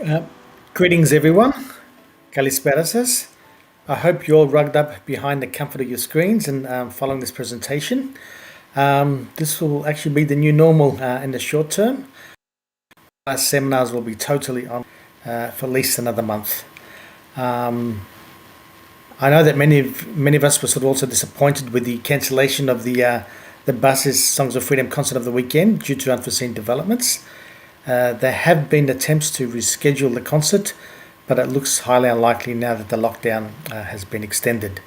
Uh, Greetings, everyone. Kalisperasis. I hope you're all rugged up behind the comfort of your screens and following this presentation. This will actually be the new normal in the short term. Our seminars will be totally on for at least another month. I know that many of us were sort of also disappointed with the cancellation of the Basins Songs of Freedom concert of the weekend due to unforeseen developments. There have been attempts to reschedule the concert, but it looks highly unlikely now that the lockdown has been extended.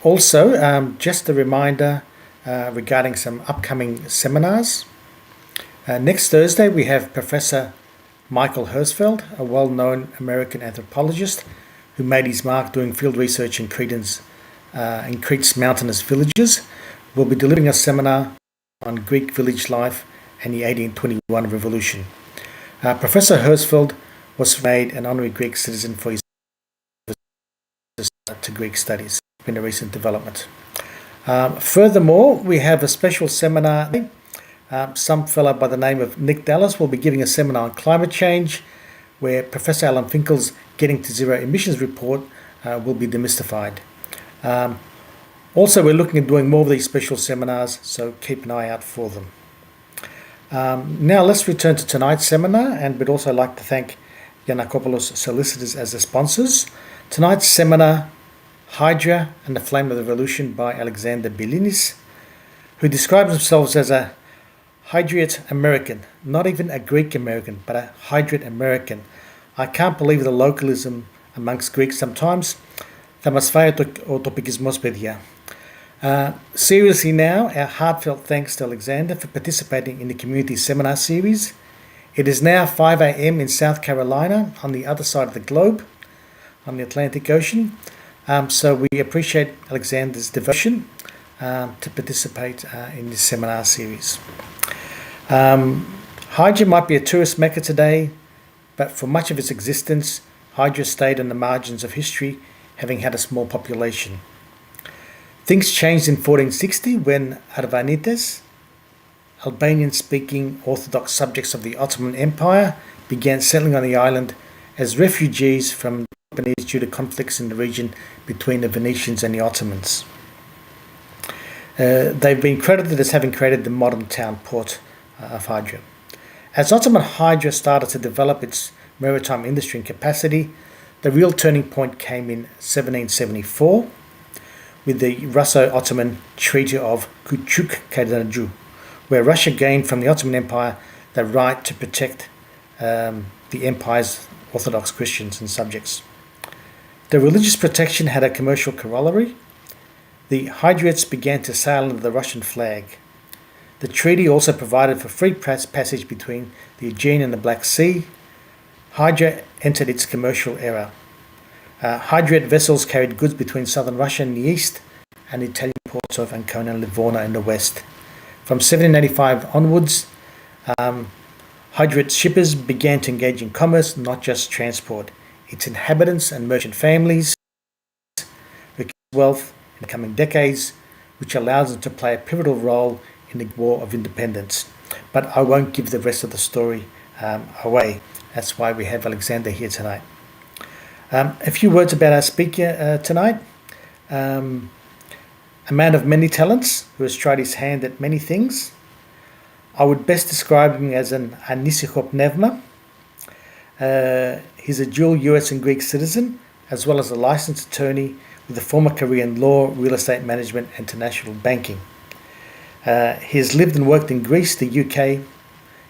Also, just a reminder regarding some upcoming seminars. Next Thursday, we have Professor Michael Hersfeld, a well-known American anthropologist who made his mark doing field research in Crete in Crete's mountainous villages, will be delivering a seminar on Greek village life and the 1821 revolution. Professor Hersfeld was made an honorary Greek citizen for his to Greek studies. It's been a recent development. Furthermore, we have a special seminar. Some fellow by the name of Nick Dallas will be giving a seminar on climate change, where Professor Alan Finkel's Getting to Zero Emissions report will be demystified. Also, we're looking at doing more of these special seminars, so keep an eye out for them. Now let's return to tonight's seminar, and we'd also like to thank Yanakopoulos Solicitors as the sponsors. Tonight's seminar, Hydra and the Flame of the Revolution by Alexander Billinis, who describes themselves as a Hydriot American, not even a Greek American, but a Hydriot American. I can't believe the localism amongst Greeks sometimes. Θα μας φάει ο τοπικισμός, παιδιά. Seriously now, our heartfelt thanks to Alexander for participating in the community seminar series. It is now 5 a.m. in South Carolina, on the other side of the globe, on the Atlantic Ocean. So we appreciate Alexander's devotion to participate in this seminar series. Hydra might be a tourist mecca today, but for much of its existence, Hydra stayed on the margins of history, having had a small population. Things changed in 1460 when Arvanites, Albanian-speaking Orthodox subjects of the Ottoman Empire, began settling on the island as refugees from the Peloponnese due to conflicts in the region between the Venetians and the Ottomans. They've been credited as having created the modern town port of Hydra. As Ottoman Hydra started to develop its maritime industry and capacity, the real turning point came in 1774 with the Russo-Ottoman Treaty of Küçükçekmece, where Russia gained from the Ottoman Empire the right to protect the empire's Orthodox Christians and subjects. The religious protection had a commercial corollary. The Hydriots began to sail under the Russian flag. The treaty also provided for free passage between the Aegean and the Black Sea. Hydra entered its commercial era. Hydriot vessels carried goods between southern Russia in the east and the Italian ports of Ancona and Livorno in the west. From 1785 onwards, Hydriot shippers began to engage in commerce, not just transport. Its inhabitants and merchant families accumulated wealth in the coming decades, which allows them to play a pivotal role in the War of Independence. But I won't give the rest of the story away. That's why we have Alexander here tonight. A few words about our speaker tonight. A man of many talents who has tried his hand at many things. I would best describe him as an anisicho pneuma. He's a dual US and Greek citizen, as well as a licensed attorney with a former career in law, real estate management, and international banking. He has lived and worked in Greece, the UK,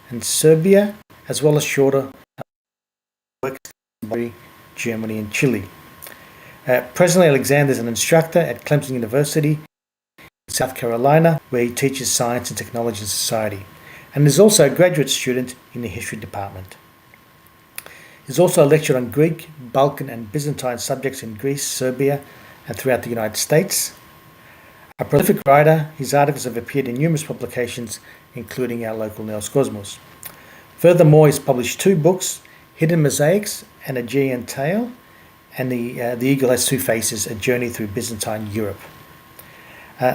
and Serbia, as well as shorter works in Germany and Chile. Presently, Alexander is an instructor at Clemson University in South Carolina, where he teaches science and technology and society, and is also a graduate student in the history department. He's also a lecturer on Greek, Balkan, and Byzantine subjects in Greece, Serbia, and throughout the United States. A prolific writer, his articles have appeared in numerous publications, including our local Neos Cosmos. Furthermore, he's published 2 books, Hidden Mosaics and Aegean Tale, and The Eagle Has Two Faces, A Journey Through Byzantine Europe.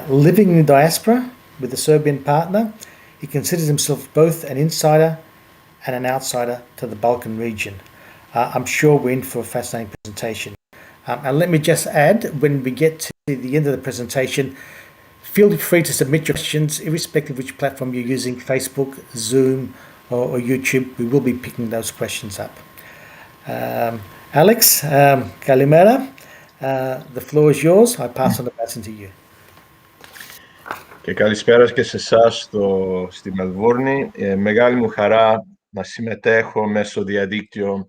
Living in the diaspora with a Serbian partner, he considers himself both an insider and an outsider to the Balkan region. I'm sure we're in for a fascinating presentation. And let me just add, when we get to the end of the presentation, feel free to submit your questions, irrespective of which platform you're using, Facebook, Zoom, or YouTube. We will be picking those questions up. Alex, Kalimera, the floor is yours. I pass on the baton to you. Και καλησπέρα και σε εσάς στη Μελβούρνη. Μεγάλη μου χαρά να συμμετέχω μέσω διαδίκτυο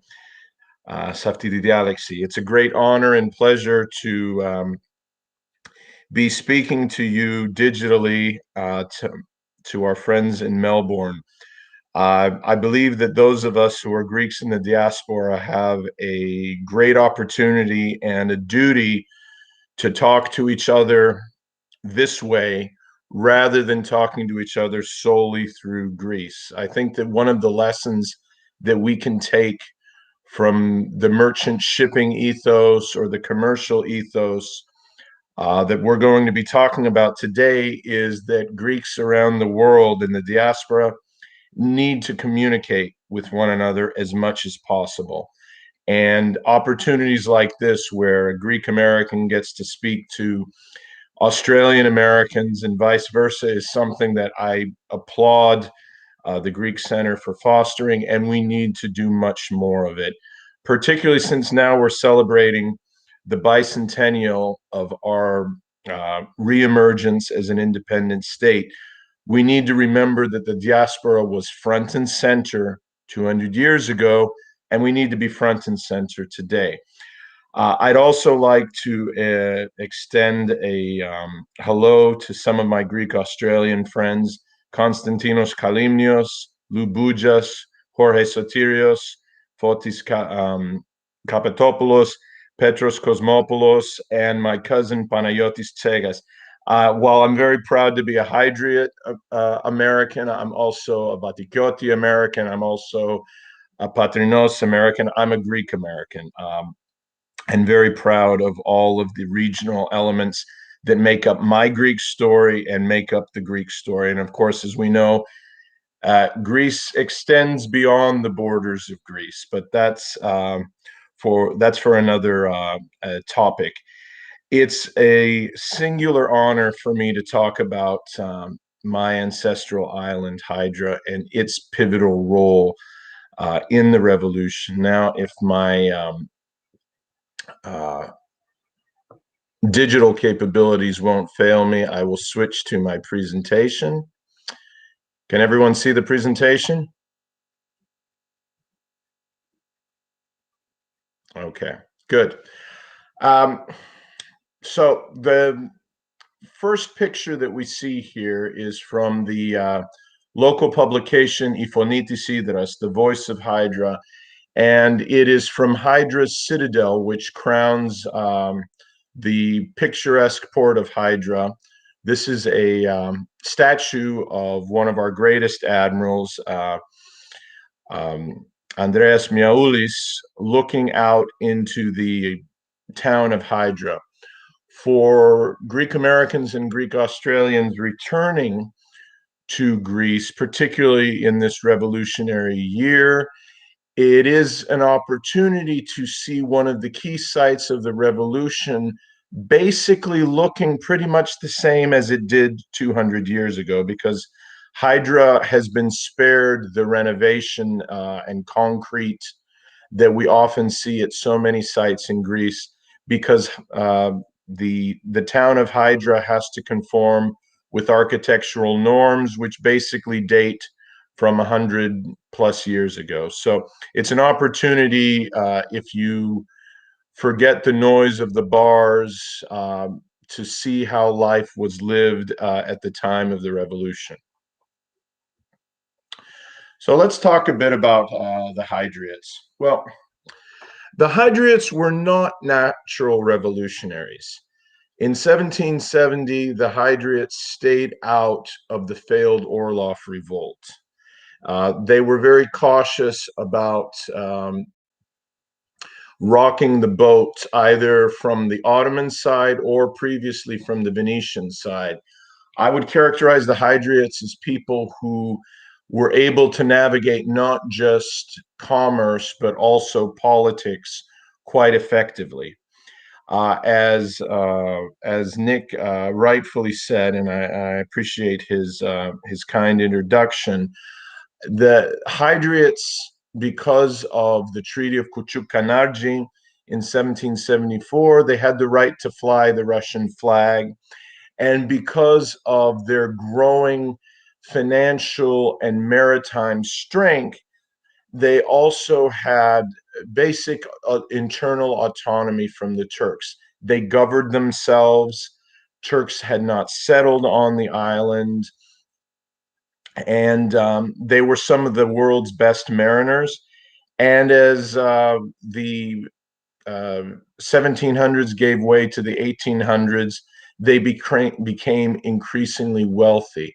σε αυτή τη διάλεξη. It's a great honor and pleasure to be speaking to you digitally to our friends in Melbourne. I believe that those of us who are Greeks in the diaspora have a great opportunity and a duty to talk to each other this way rather than talking to each other solely through Greece. I think that one of the lessons that we can take from the merchant shipping ethos or the commercial ethos that we're going to be talking about today is that Greeks around the world in the diaspora need to communicate with one another as much as possible. And opportunities like this, where a Greek American gets to speak to Australian Americans and vice versa, is something that I applaud the Greek Center for fostering, and we need to do much more of it, particularly since now we're celebrating the bicentennial of our reemergence as an independent state. We need to remember that the diaspora was front and center 200 years ago, and we need to be front and center today. I'd also like to extend a hello to some of my Greek Australian friends, Konstantinos Kalimnios, Lou Boujas, Jorge Sotirios, Fotis Kapatopoulos, Petros Kosmopoulos, and my cousin Panayotis Tsegas. While I'm very proud to be a Hydriot American, I'm also a Batikoti American, I'm also a Patrinos American, I'm a Greek American. And very proud of all of the regional elements that make up my Greek story and make up the Greek story. And of course, as we know, Greece extends beyond the borders of Greece, but that's for another topic. It's a singular honor for me to talk about my ancestral island, Hydra, and its pivotal role in the revolution. Now, if my digital capabilities won't fail me, I will switch to my presentation. Can everyone see the presentation? Okay, good. So the first picture that we see here is from the local publication Iphonitis Hydras, the voice of Hydra, and it is from Hydra Citadel, which crowns the picturesque port of Hydra. This is a statue of one of our greatest admirals, Andreas Miaoulis, looking out into the town of Hydra. For Greek Americans and Greek Australians returning to Greece, particularly in this revolutionary year, it is an opportunity to see one of the key sites of the revolution basically looking pretty much the same as it did 200 years ago, because Hydra has been spared the renovation and concrete that we often see at so many sites in Greece, because the town of Hydra has to conform with architectural norms, which basically date from 100 plus years ago. So it's an opportunity, if you forget the noise of the bars, to see how life was lived at the time of the revolution. So let's talk a bit about the Hydriots. Well, the Hydriots were not natural revolutionaries. In 1770, the Hydriots stayed out of the failed Orloff revolt. They were very cautious about rocking the boat either from the Ottoman side or previously from the Venetian side. I would characterize the Hydriots as people who were able to navigate not just commerce, but also politics quite effectively. As Nick rightfully said, and I appreciate his kind introduction, the Hydriots, because of the Treaty of Kuchuk-Kanarji in 1774, they had the right to fly the Russian flag, and because of their growing financial and maritime strength, they also had basic internal autonomy from the Turks. They governed themselves. Turks had not settled on the island, and they were some of the world's best mariners. And as the 1700s gave way to the 1800s, they became increasingly wealthy.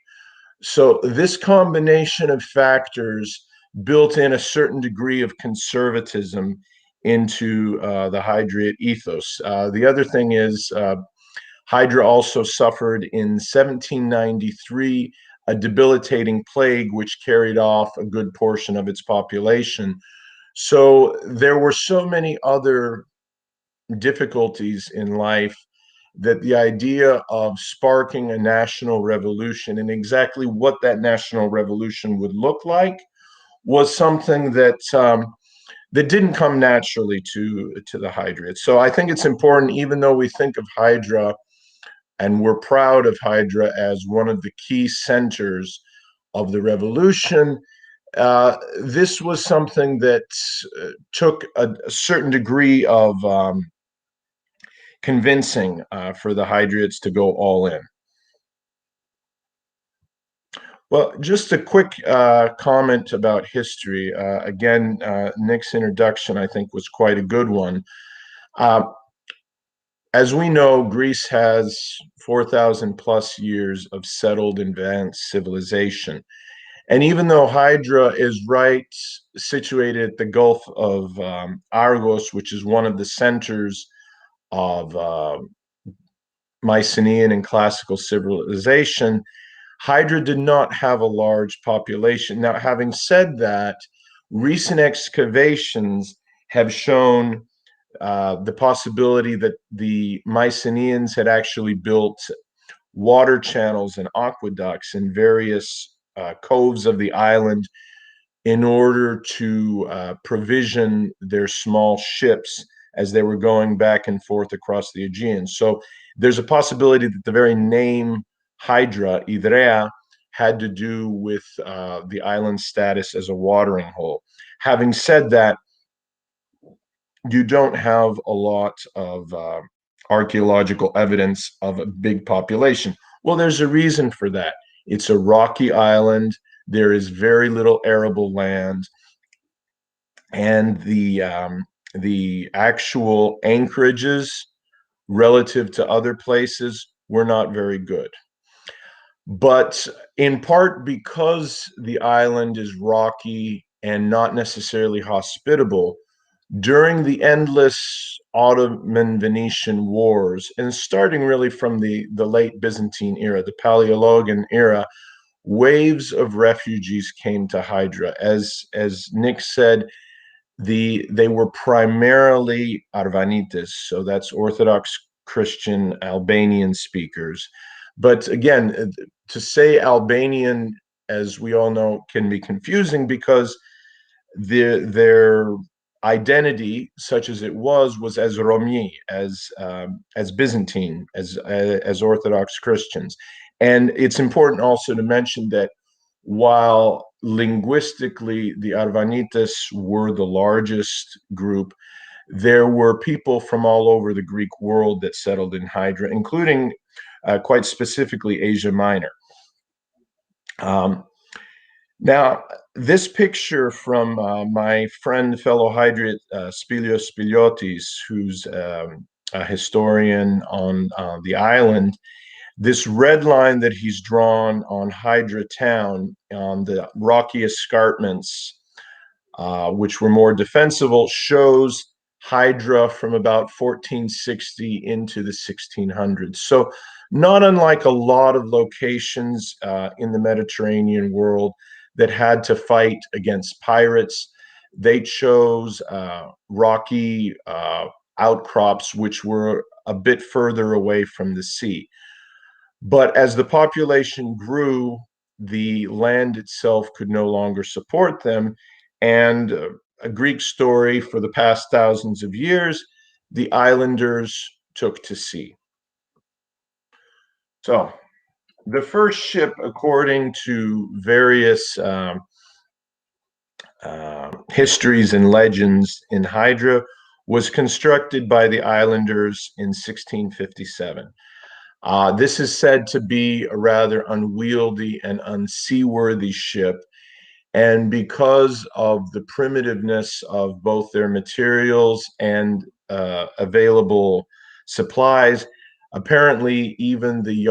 So this combination of factors built in a certain degree of conservatism into the Hydriot ethos. The other thing is Hydra also suffered in 1793 a debilitating plague which carried off a good portion of its population. So there were so many other difficulties in life that the idea of sparking a national revolution and exactly what that national revolution would look like was something that that didn't come naturally to the Hydriots. So I think it's important, even though we think of Hydra and we're proud of Hydra as one of the key centers of the revolution, this was something that took a certain degree of convincing for the Hydriots to go all in. Well, just a quick comment about history. Again, Nick's introduction, I think, was quite a good one. As we know, Greece has 4,000 plus years of settled advanced civilization. And even though Hydra is right situated at the Gulf of Argos, which is one of the centers of Mycenaean and classical civilization, Hydra did not have a large population. Now, having said that, recent excavations have shown the possibility that the Mycenaeans had actually built water channels and aqueducts in various coves of the island in order to provision their small ships as they were going back and forth across the Aegean. So there's a possibility that the very name Hydra, Hydrea, had to do with the island's status as a watering hole. Having said that, you don't have a lot of archaeological evidence of a big population. Well, there's a reason for that. It's a rocky island. There is very little arable land, and the actual anchorages relative to other places were not very good. But in part because the island is rocky and not necessarily hospitable, during the endless Ottoman-Venetian wars, and starting really from the late Byzantine era, the Paleologan era, waves of refugees came to Hydra. As Nick said, they were primarily Arvanites, so that's Orthodox Christian Albanian speakers. But again, to say Albanian, as we all know, can be confusing because their identity, such as it was as Romi, as Byzantine, as Orthodox Christians. And it's important also to mention that while linguistically the Arvanites were the largest group, there were people from all over the Greek world that settled in Hydra, including quite specifically Asia Minor. Now, this picture from my friend, fellow Hydriot, Spilios Spiliotis, who's a historian on the island, this red line that he's drawn on Hydra town, on the rocky escarpments, which were more defensible, shows Hydra from about 1460 into the 1600s. So not unlike a lot of locations in the Mediterranean world, that had to fight against pirates. They chose rocky outcrops which were a bit further away from the sea. But as the population grew, the land itself could no longer support them. And a Greek story for the past thousands of years, the islanders took to sea. So the first ship, according to various histories and legends in Hydra, was constructed by the islanders in 1657. This is said to be a rather unwieldy and unseaworthy ship. And because of the primitiveness of both their materials and available supplies, apparently even the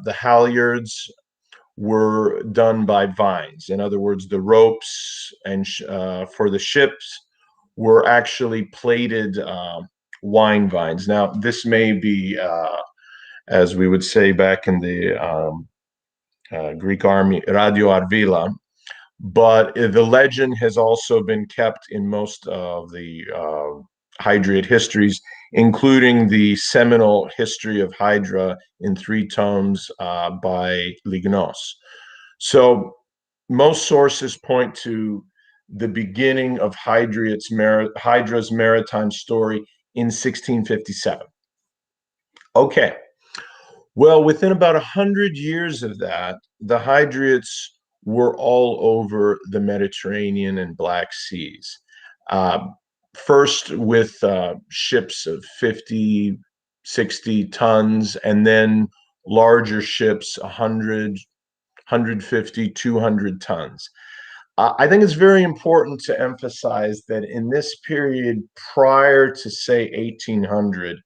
halyards were done by vines. In other words, the ropes and for the ships were actually plaited wine vines. Now, this may be as we would say back in the Greek army, radio arvila. But the legend has also been kept in most of the Hydriot histories, including the seminal history of Hydra in 3 tomes by Lignos. So most sources point to the beginning of Hydra's maritime story in 1657. Okay. Well, within about 100 years of that, the Hydriots were all over the Mediterranean and Black Seas. First with ships of 50, 60 tons, and then larger ships, 100, 150, 200 tons. I think it's very important to emphasize that in this period prior to, say, 1800,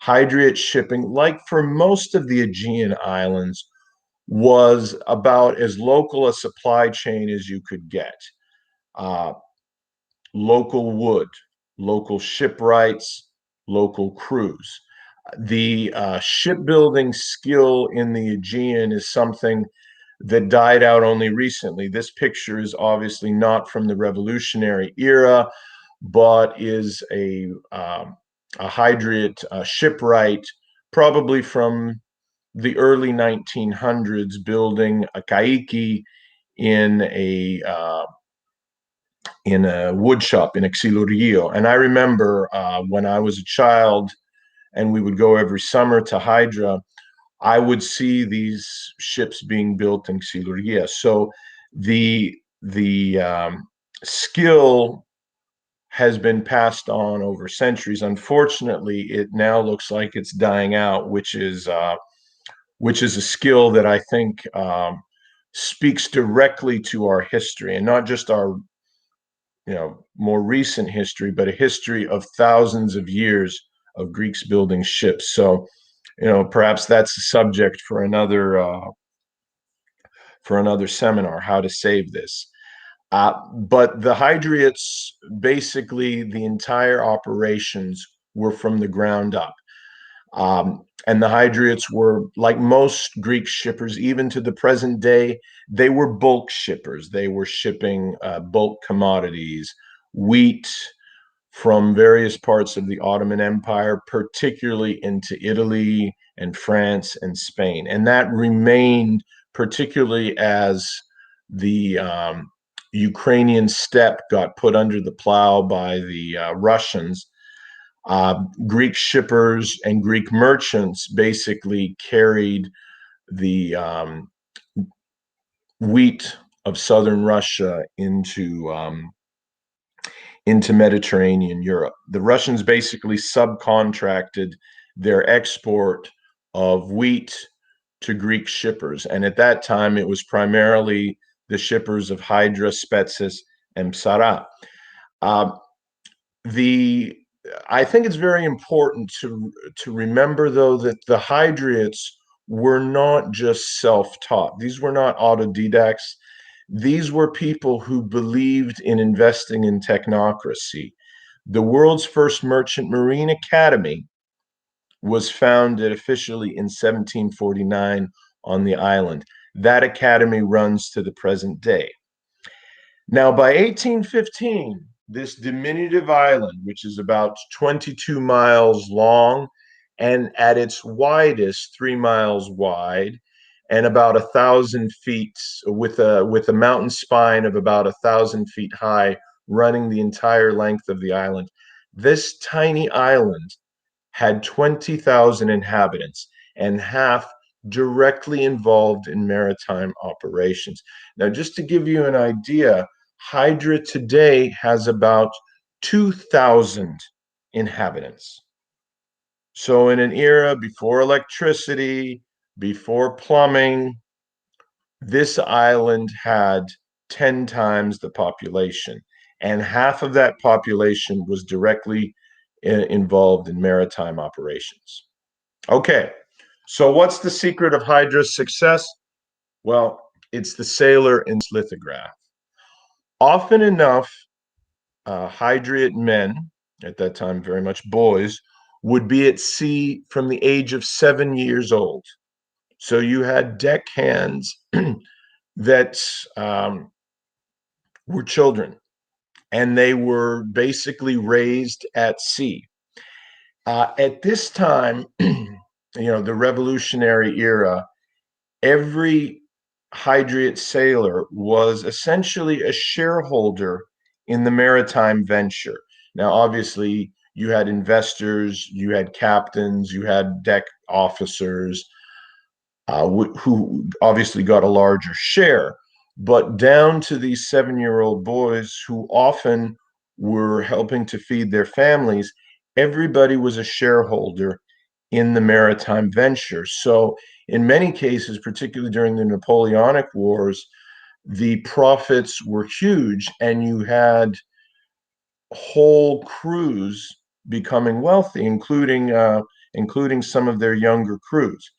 Hydriot shipping, like for most of the Aegean islands, was about as local a supply chain as you could get. Local wood, local shipwrights, local crews. The shipbuilding skill in the Aegean is something that died out only recently. This picture is obviously not from the Revolutionary era, but is a Hydriot shipwright, probably from the early 1900s, building a kaiki in a wood shop in Xylorio. And I remember when I was a child and we would go every summer to Hydra, I would see these ships being built in Xyloria. So the skill has been passed on over centuries. Unfortunately, it now looks like it's dying out, which is a skill that I think speaks directly to our history, and not just our more recent history, but a history of thousands of years of Greeks building ships. So, perhaps that's a subject for another seminar, how to save this. But the Hydriots, basically the entire operations were from the ground up. And the Hydriots were, like most Greek shippers, even to the present day, they were bulk shippers. They were shipping bulk commodities, wheat from various parts of the Ottoman Empire, particularly into Italy and France and Spain. And that remained, particularly as the Ukrainian steppe got put under the plow by the Russians. Greek shippers and Greek merchants basically carried the wheat of southern Russia into Mediterranean Europe. The Russians basically subcontracted their export of wheat to Greek shippers. And at that time, it was primarily the shippers of Hydra, Spetses, and Psara. I think it's very important to remember, though, that the Hydriots were not just self-taught. These were not autodidacts. These were people who believed in investing in technocracy. The world's first merchant marine academy was founded officially in 1749 on the island. That academy runs to the present day. Now, by 1815, this diminutive island, which is about 22 miles long and at its widest 3 miles wide, and about 1,000 feet with a mountain spine of about 1,000 feet high, running the entire length of the island. This tiny island had 20,000 inhabitants, and half directly involved in maritime operations. Now, just to give you an idea, Hydra today has about 2,000 inhabitants. So, in an era before electricity, before plumbing, this island had 10 times the population, and half of that population was directly involved in maritime operations. Okay, so what's the secret of Hydra's success? Well, it's the sailor in lithograph. Often enough, Hydriot men, at that time very much boys, would be at sea from the age of 7 years old. So you had deckhands that were children, and they were basically raised at sea. At this time, the Revolutionary era, every Hydriot sailor was essentially a shareholder in the maritime venture. Now, obviously, you had investors, you had captains, you had deck officers, who obviously got a larger share, but down to these 7-year-old boys who often were helping to feed their families, everybody was a shareholder in the maritime venture. So, in many cases, particularly during the Napoleonic Wars, the profits were huge, and you had whole crews becoming wealthy, including some of their younger crews.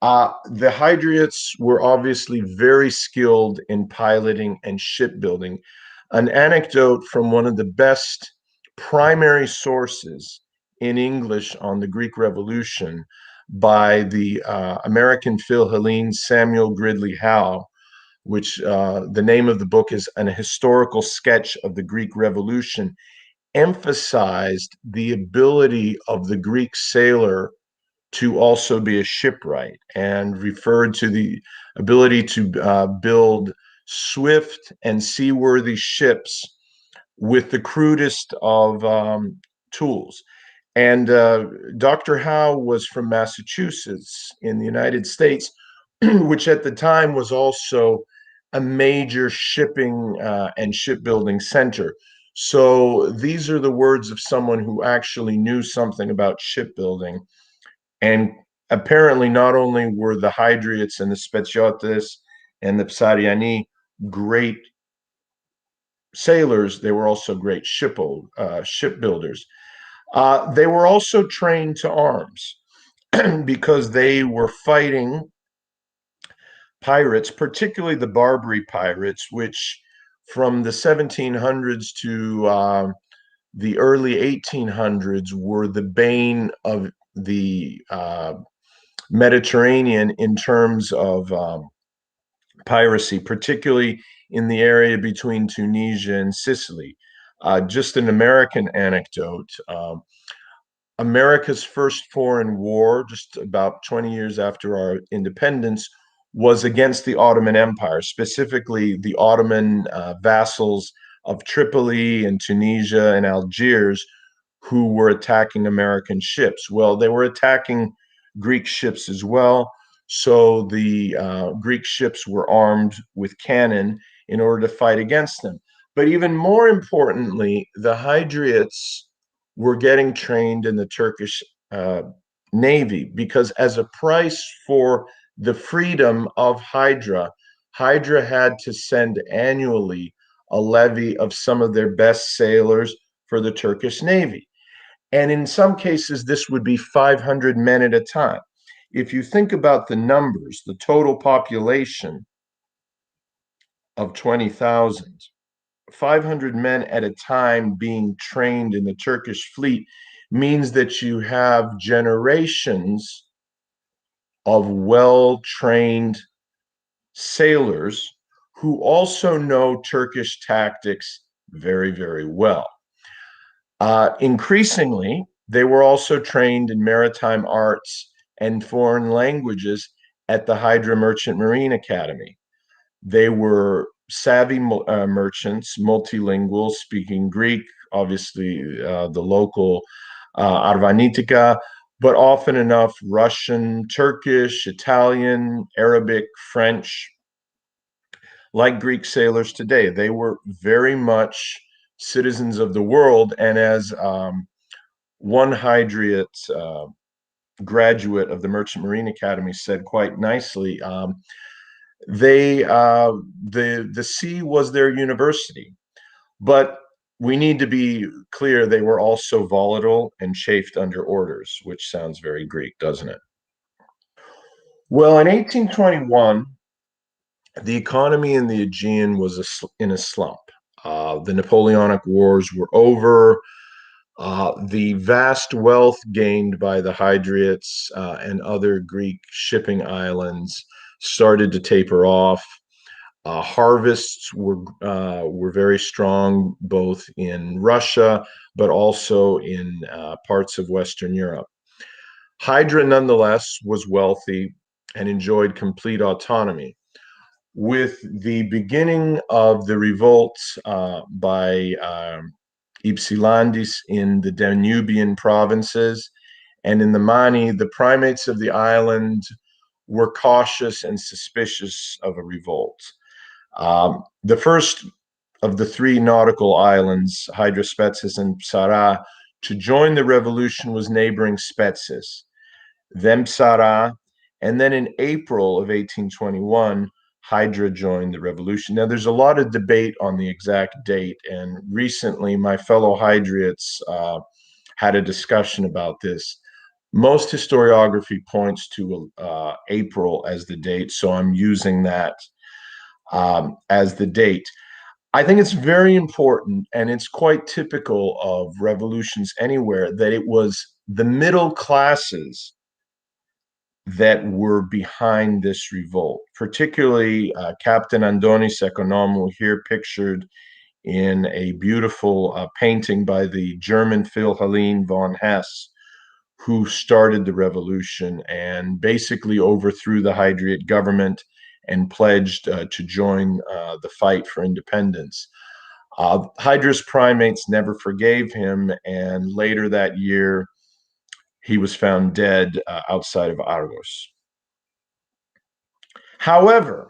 The Hydriots were obviously very skilled in piloting and shipbuilding. An anecdote from one of the best primary sources in English on the Greek Revolution by the American Philhellene Samuel Gridley Howe, which the name of the book is An Historical Sketch of the Greek Revolution, emphasized the ability of the Greek sailor to also be a shipwright, and referred to the ability to build swift and seaworthy ships with the crudest of tools. And Dr. Howe was from Massachusetts in the United States, which at the time was also a major shipping and shipbuilding center. So these are the words of someone who actually knew something about shipbuilding. And apparently, not only were the Hydriots and the Spetsiotes and the Psariani great sailors, they were also great shipbuilders. They were also trained to arms because they were fighting pirates, particularly the Barbary pirates, which from the 1700s to the early 1800s were the bane of the Mediterranean in terms of piracy, particularly in the area between Tunisia and Sicily. Just an American anecdote. America's first foreign war, just about 20 years after our independence, was against the Ottoman Empire, specifically the Ottoman vassals of Tripoli and Tunisia and Algiers, who were attacking American ships. Well, they were attacking Greek ships as well. So the Greek ships were armed with cannon in order to fight against them. But even more importantly, the Hydriots were getting trained in the Turkish Navy, because as a price for the freedom of Hydra, Hydra had to send annually a levy of some of their best sailors for the Turkish Navy. And in some cases, this would be 500 men at a time. If you think about the numbers, the total population of 20,000, 500 men at a time being trained in the Turkish fleet means that you have generations of well-trained sailors who also know Turkish tactics very, very well. Increasingly, they were also trained in maritime arts and foreign languages at the Hydra Merchant Marine Academy. They were savvy merchants, multilingual, speaking Greek, obviously the local Arvanitika, but often enough Russian, Turkish, Italian, Arabic, French, like Greek sailors today. They were very much citizens of the world. And as one Hydriot graduate of the Merchant Marine Academy said quite nicely, the sea was their university. But we need to be clear, they were also volatile and chafed under orders, which sounds very Greek, doesn't it? Well, in 1821, the economy in the Aegean was in a slump. The Napoleonic Wars were over. The vast wealth gained by the Hydriots and other Greek shipping islands started to taper off. Harvests were very strong, both in Russia, but also in parts of Western Europe. Hydra, nonetheless, was wealthy and enjoyed complete autonomy. With the beginning of the revolts by Ypsilantis in the Danubian provinces and in the Mani, the primates of the island were cautious and suspicious of a revolt. The first of the three nautical islands, Hydra Spetses and Psara, to join the revolution was neighboring Spetses, then Psara, and then in April of 1821, Hydra joined the revolution. Now, there's a lot of debate on the exact date, and recently my fellow Hydriots had a discussion about this. Most historiography points to April as the date, so I'm using that as the date. I think it's very important, and it's quite typical of revolutions anywhere, that it was the middle classes that were behind this revolt, particularly Captain Andonis Economou, here pictured in a beautiful painting by the German Philhellene von Hess, who started the revolution and basically overthrew the Hydriot government and pledged to join the fight for independence. Hydra's primates never forgave him, and later that year, he was found dead outside of Argos. However,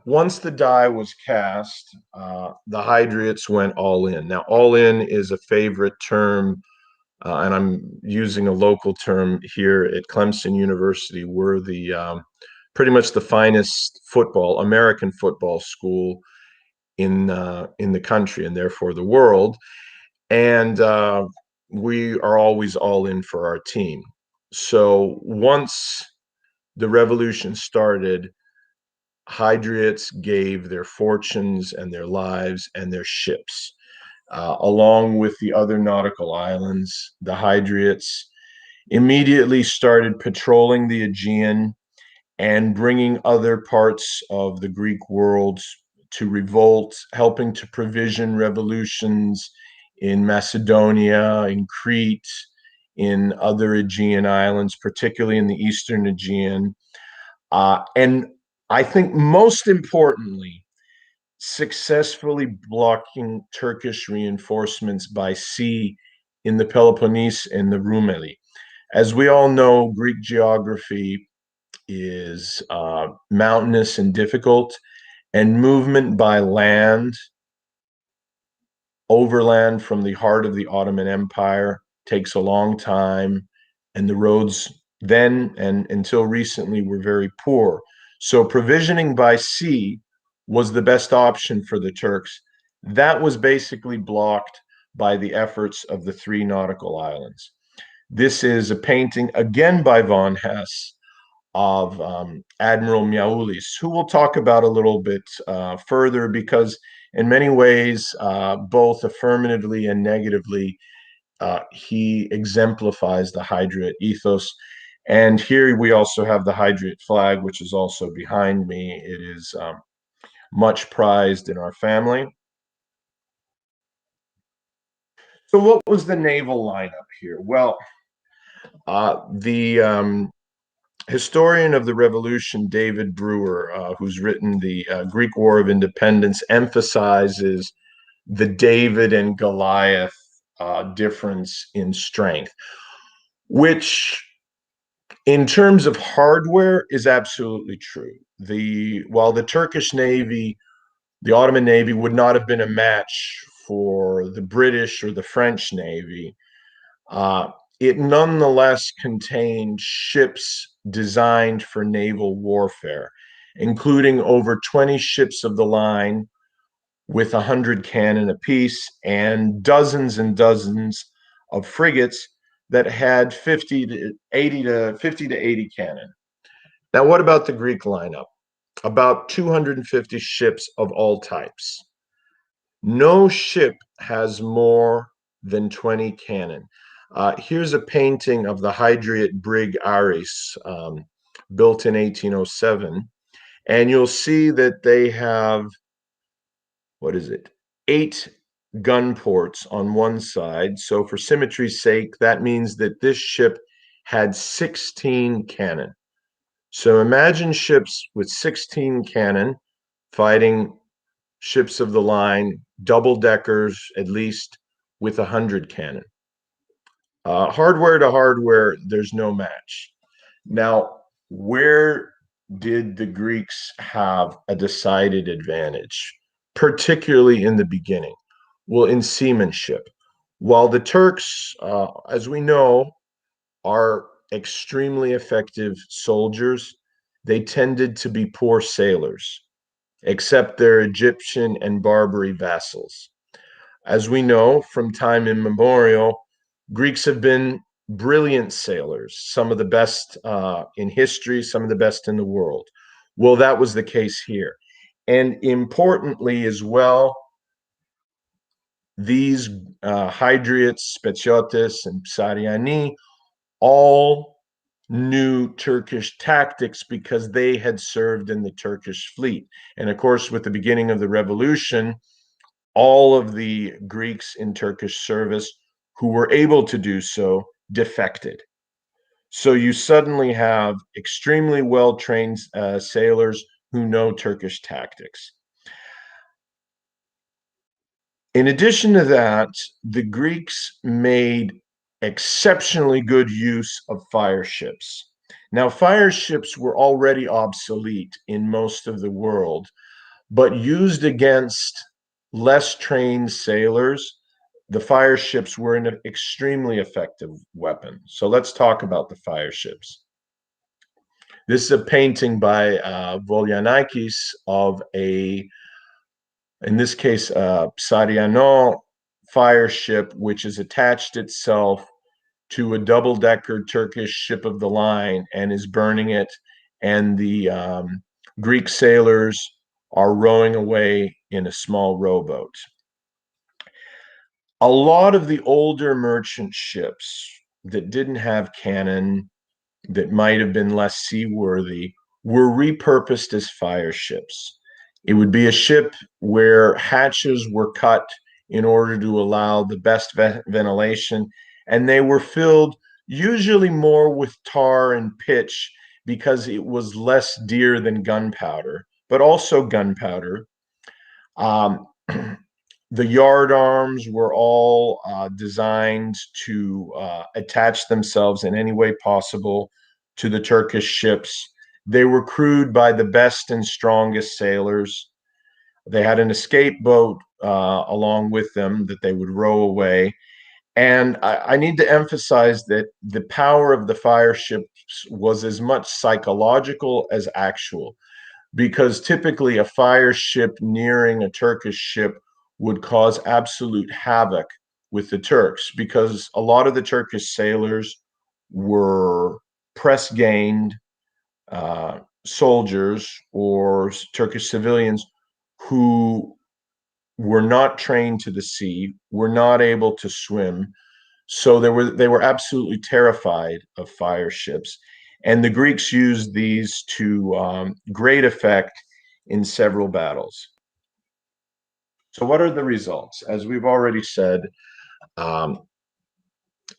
once the die was cast, the Hydriots went all in. Now, all in is a favorite term, and I'm using a local term here at Clemson University. We're the pretty much the finest American football school in the country and therefore the world. And we are always all in for our team. So once the revolution started, Hydriots gave their fortunes and their lives and their ships. Along with the other nautical islands, the Hydriots immediately started patrolling the Aegean and bringing other parts of the Greek world to revolt, helping to provision revolutions in Macedonia, in Crete, in other Aegean islands, particularly in the Eastern Aegean. And I think most importantly, successfully blocking Turkish reinforcements by sea in the Peloponnese and the Rumeli. As we all know, Greek geography is mountainous and difficult, and movement by land, overland from the heart of the Ottoman Empire, takes a long time, and the roads then and until recently were very poor. So provisioning by sea was the best option for the Turks. That was basically blocked by the efforts of the three nautical islands. This is a painting, again by von Hess, of Admiral Miaoulis, who we'll talk about a little bit further, because in many ways, both affirmatively and negatively, he exemplifies the Hydriot ethos. And here we also have the Hydriot flag, which is also behind me. It is much prized in our family. So what was the naval lineup here? Well, the historian of the Revolution, David Brewer, who's written the Greek War of Independence, emphasizes the David and Goliath difference in strength, which in terms of hardware is absolutely true. While the Turkish Navy, the Ottoman Navy would not have been a match for the British or the French Navy, uh, it nonetheless contained ships designed for naval warfare, including over 20 ships of the line with 100 cannon apiece and dozens of frigates that had 50 to 80 cannon. Now, what about the Greek lineup? About 250 ships of all types. No ship has more than 20 cannon. Here's a painting of the Hydriot brig Ares, built in 1807. And you'll see that they have, 8 gun ports on one side. So for symmetry's sake, that means that this ship had 16 cannon. So imagine ships with 16 cannon fighting ships of the line, double deckers at least, with 100 cannon. Hardware to hardware, there's no match. Now, where did the Greeks have a decided advantage, particularly in the beginning? Well, in seamanship. While the Turks, as we know, are extremely effective soldiers, they tended to be poor sailors, except their Egyptian and Barbary vassals. As we know from time immemorial, Greeks have been brilliant sailors, some of the best in history, some of the best in the world. Well, that was the case here. And importantly as well, these Hydriots, Spetsiotes, and Psariani all knew Turkish tactics because they had served in the Turkish fleet. And of course, with the beginning of the revolution, all of the Greeks in Turkish service who were able to do so defected. So you suddenly have extremely well-trained sailors who know Turkish tactics. In addition to that, the Greeks made exceptionally good use of fire ships. Now, fire ships were already obsolete in most of the world, but used against less trained sailors, the fire ships were an extremely effective weapon. So let's talk about the fire ships. This is a painting by Volyanakis of in this case, Psariano fire ship, which has attached itself to a double-decker Turkish ship of the line and is burning it. And the Greek sailors are rowing away in a small rowboat. A lot of the older merchant ships that didn't have cannon, that might have been less seaworthy, were repurposed as fire ships. It would be a ship where hatches were cut in order to allow the best ventilation, and they were filled usually more with tar and pitch because it was less dear than gunpowder, but also gunpowder. Um, the yard arms were all designed to attach themselves in any way possible to the Turkish ships. They were crewed by the best and strongest sailors. They had an escape boat along with them that they would row away. And I need to emphasize that the power of the fire ships was as much psychological as actual, because typically a fire ship nearing a Turkish ship would cause absolute havoc with the Turks, because a lot of the Turkish sailors were press-ganged soldiers or Turkish civilians who were not trained to the sea, were not able to swim. So they were absolutely terrified of fire ships. And the Greeks used these to great effect in several battles. So what are the results? As we've already said,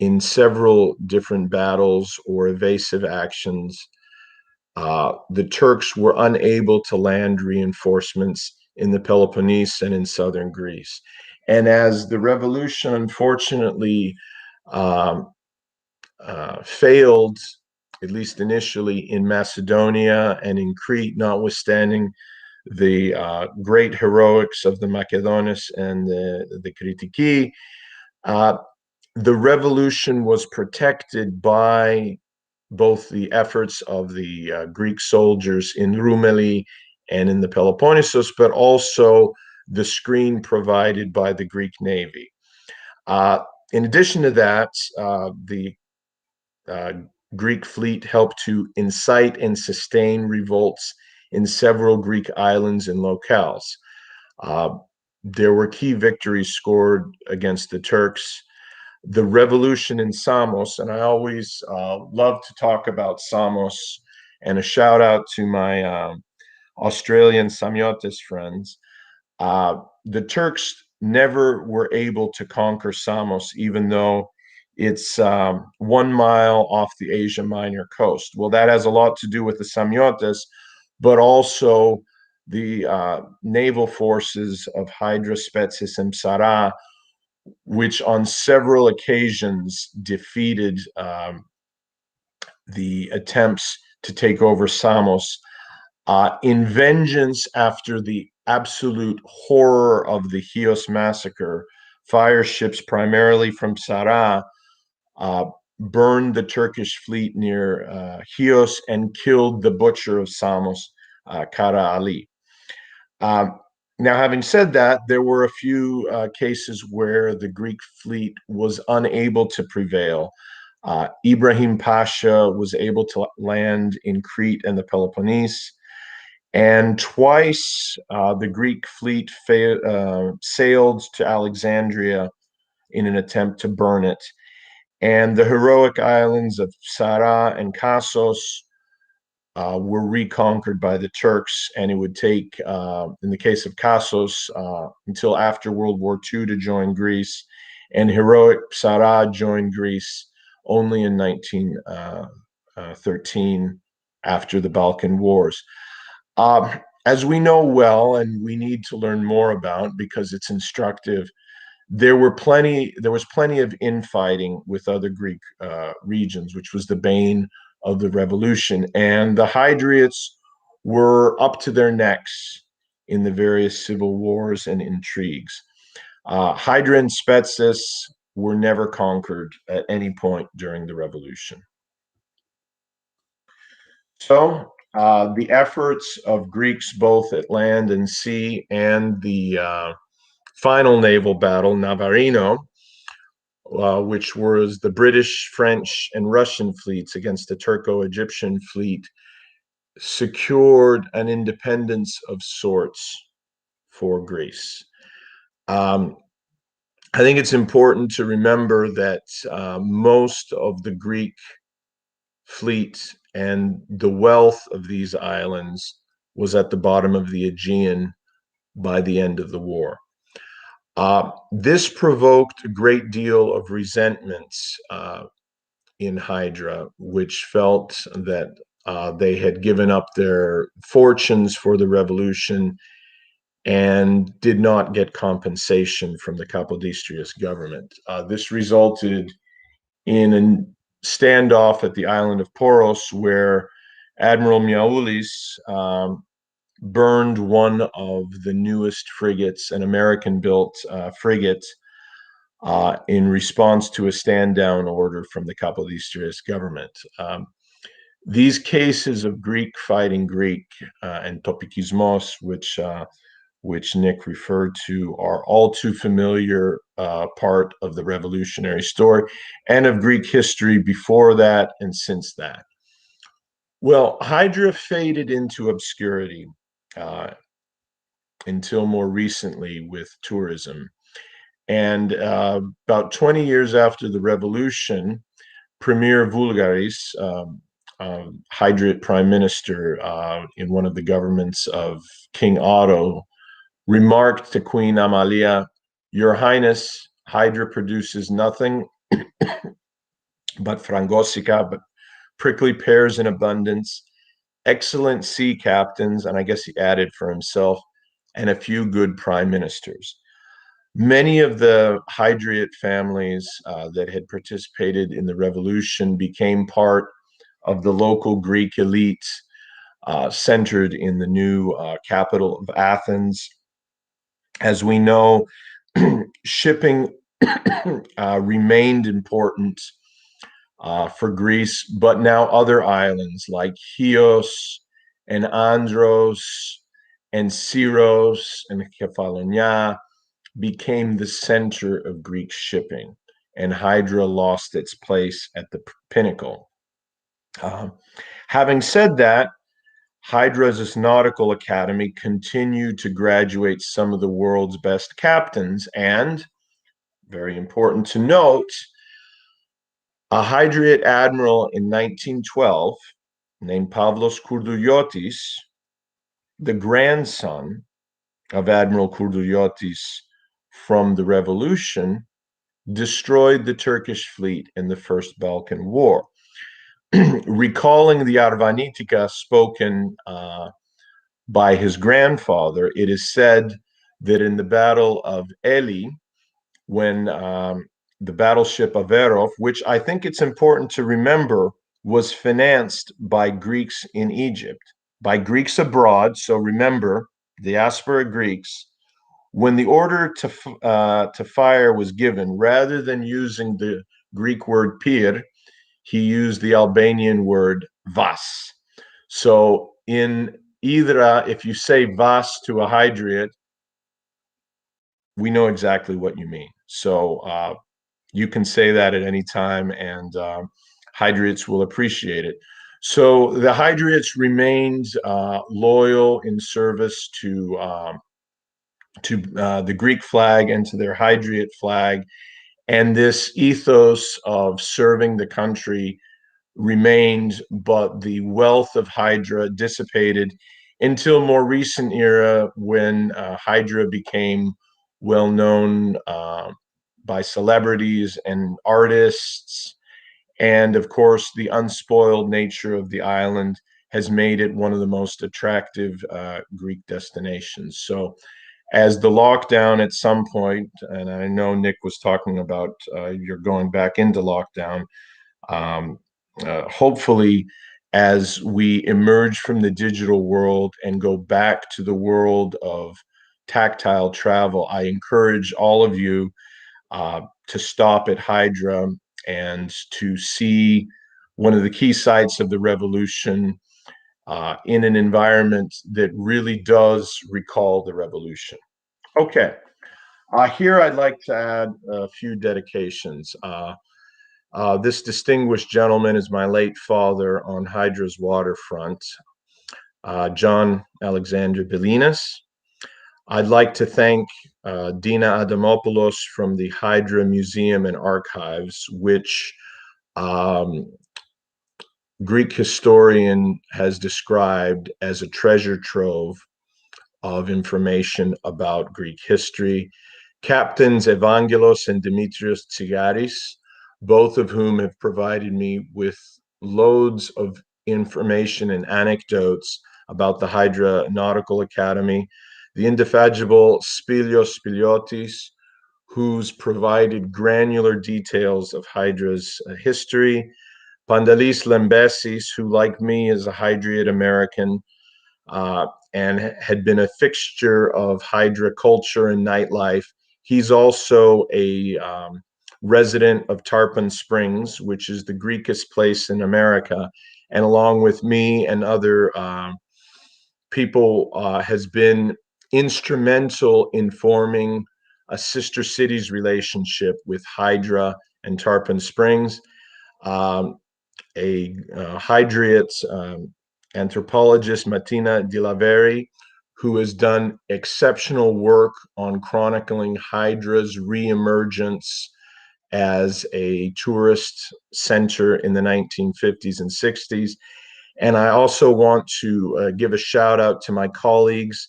in several different battles or evasive actions, the Turks were unable to land reinforcements in the Peloponnese and in southern Greece. And as the revolution unfortunately failed, at least initially, in Macedonia and in Crete, notwithstanding the great heroics of the Macedonis and the Kritiki, the revolution was protected by both the efforts of the Greek soldiers in Rumeli and in the Peloponnesus, but also the screen provided by the Greek Navy. In addition to that, the Greek fleet helped to incite and sustain revolts in several Greek islands and locales. There were key victories scored against the Turks. The revolution in Samos, and I always love to talk about Samos, and a shout out to my Australian Samiotis friends. The Turks never were able to conquer Samos, even though it's 1 mile off the Asia Minor coast. Well, that has a lot to do with the Samiotis, but also the naval forces of Hydra, Spetses, and Psara, which on several occasions defeated the attempts to take over Samos. In vengeance after the absolute horror of the Chios massacre, fire ships primarily from Psara burned the Turkish fleet near Chios and killed the butcher of Samos, Kara Ali. Now, having said that, there were a few cases where the Greek fleet was unable to prevail. Ibrahim Pasha was able to land in Crete and the Peloponnese, and twice the Greek fleet sailed to Alexandria in an attempt to burn it. And the heroic islands of Psara and Kassos were reconquered by the Turks, and it would take, in the case of Kassos, until after World War II to join Greece, and heroic Psara joined Greece only in 1913 after the Balkan Wars. As we know well, and we need to learn more about because it's instructive, there was plenty of infighting with other Greek regions, which was the bane of the revolution. And the Hydriots were up to their necks in the various civil wars and intrigues. Hydra and Spetses were never conquered at any point during the revolution. So the efforts of Greeks both at land and sea, and the final naval battle, Navarino, which was the British, French, and Russian fleets against the Turco-Egyptian fleet, secured an independence of sorts for Greece. I think it's important to remember that most of the Greek fleet and the wealth of these islands was at the bottom of the Aegean by the end of the war. This provoked a great deal of resentments in Hydra, which felt that they had given up their fortunes for the revolution and did not get compensation from the Capodistrias government. This resulted in a standoff at the island of Poros, where Admiral Miaoulis burned one of the newest frigates, an American-built frigate, in response to a stand-down order from the Capodistrias government. These cases of Greek fighting Greek and topikismos, which Nick referred to, are all too familiar part of the revolutionary story and of Greek history before that and since that. Well, Hydra faded into obscurity until more recently with tourism. And about 20 years after the revolution, Premier Voulgaris, Hydriot prime minister in one of the governments of King Otto, remarked to Queen Amalia, "Your Highness, Hydra produces nothing but frangosica, but prickly pears in abundance, excellent sea captains," and I guess he added for himself, "and a few good prime ministers." Many of the Hydriot families that had participated in the revolution became part of the local Greek elite centered in the new capital of Athens. As we know, shipping remained important for Greece, but now other islands like Chios and Andros and Syros and Kefalonia became the center of Greek shipping, and Hydra lost its place at the pinnacle. Having said that, Hydra's nautical academy continued to graduate some of the world's best captains, and, very important to note, a Hydriot admiral in 1912 named Pavlos Kourdouiliotis, the grandson of Admiral Kourdouiliotis from the revolution, destroyed the Turkish fleet in the First Balkan War. Recalling the Arvanitika spoken by his grandfather, it is said that in the Battle of Eli, when the battleship Averov, which I think it's important to remember was financed by Greeks in Egypt, by Greeks abroad. So remember, diaspora Greeks, when the order to fire was given, rather than using the Greek word pir, he used the Albanian word vas. So in Hydra, if you say vas to a Hydriot, we know exactly what you mean. So you can say that at any time, and Hydriots will appreciate it. So the Hydriots remained loyal in service to the Greek flag and to their Hydriot flag, and this ethos of serving the country remained, but the wealth of Hydra dissipated until more recent era when Hydra became well known by celebrities and artists. And of course, the unspoiled nature of the island has made it one of the most attractive Greek destinations. So as the lockdown at some point, and I know Nick was talking about you're going back into lockdown, hopefully as we emerge from the digital world and go back to the world of tactile travel, I encourage all of you to stop at Hydra and to see one of the key sites of the revolution in an environment that really does recall the revolution. Okay, here I'd like to add a few dedications. This distinguished gentleman is my late father on Hydra's waterfront, John Alexander Billinis. I'd like to thank Dina Adamopoulos from the Hydra Museum and Archives, which Greek historian has described as a treasure trove of information about Greek history. Captains Evangelos and Dimitrios Tsigaris, both of whom have provided me with loads of information and anecdotes about the Hydra Nautical Academy. The indefatigable Spilios Spiliotis, who's provided granular details of Hydra's history. Pandalis Lembesis, who, like me, is a Hydriot American and had been a fixture of Hydra culture and nightlife. He's also a resident of Tarpon Springs, which is the Greekest place in America, and along with me and other people has been instrumental in forming a sister cities relationship with Hydra and Tarpon Springs. A Hydriot anthropologist, Martina Dilaveri, who has done exceptional work on chronicling Hydra's reemergence as a tourist center in the 1950s and 60s. And I also want to give a shout out to my colleagues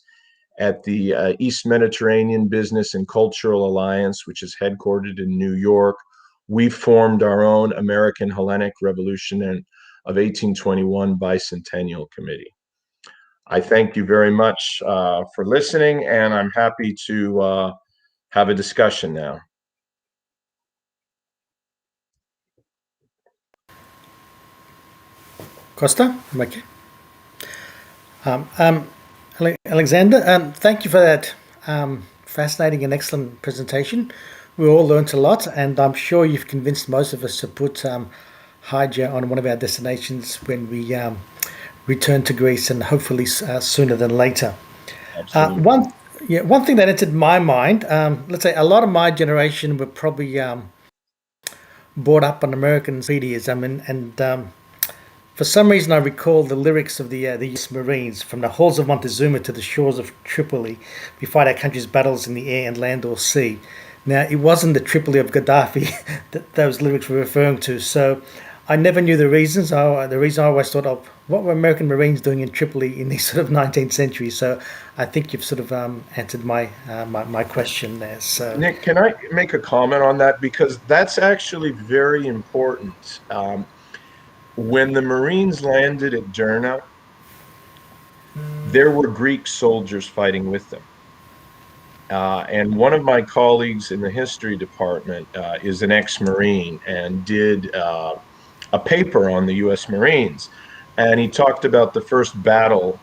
at the East Mediterranean Business and Cultural Alliance, which is headquartered in New York. We formed our own American Hellenic Revolution of 1821 Bicentennial Committee. I thank you very much for listening, and I'm happy to have a discussion now. Costa, okay. Alexander, thank you for that fascinating and excellent presentation. We all learnt a lot, and I'm sure you've convinced most of us to put Hydra on one of our destinations when we return to Greece, and hopefully sooner than later. One thing that entered my mind, let's say a lot of my generation were probably brought up on American encyclopedias, and for some reason, I recall the lyrics of the US Marines: "From the halls of Montezuma to the shores of Tripoli, we fight our country's battles in the air and land or sea." Now, it wasn't the Tripoli of Gaddafi that those lyrics were referring to, so I never knew the reasons. The reason I always thought of what were American Marines doing in Tripoli in the sort of 19th century. So I think you've sort of answered my question there. So Nick, can I make a comment on that? Because that's actually very important. When the Marines landed at Derna, there were Greek soldiers fighting with them. And one of my colleagues in the history department is an ex-Marine and did a paper on the U.S. Marines. And he talked about the first battle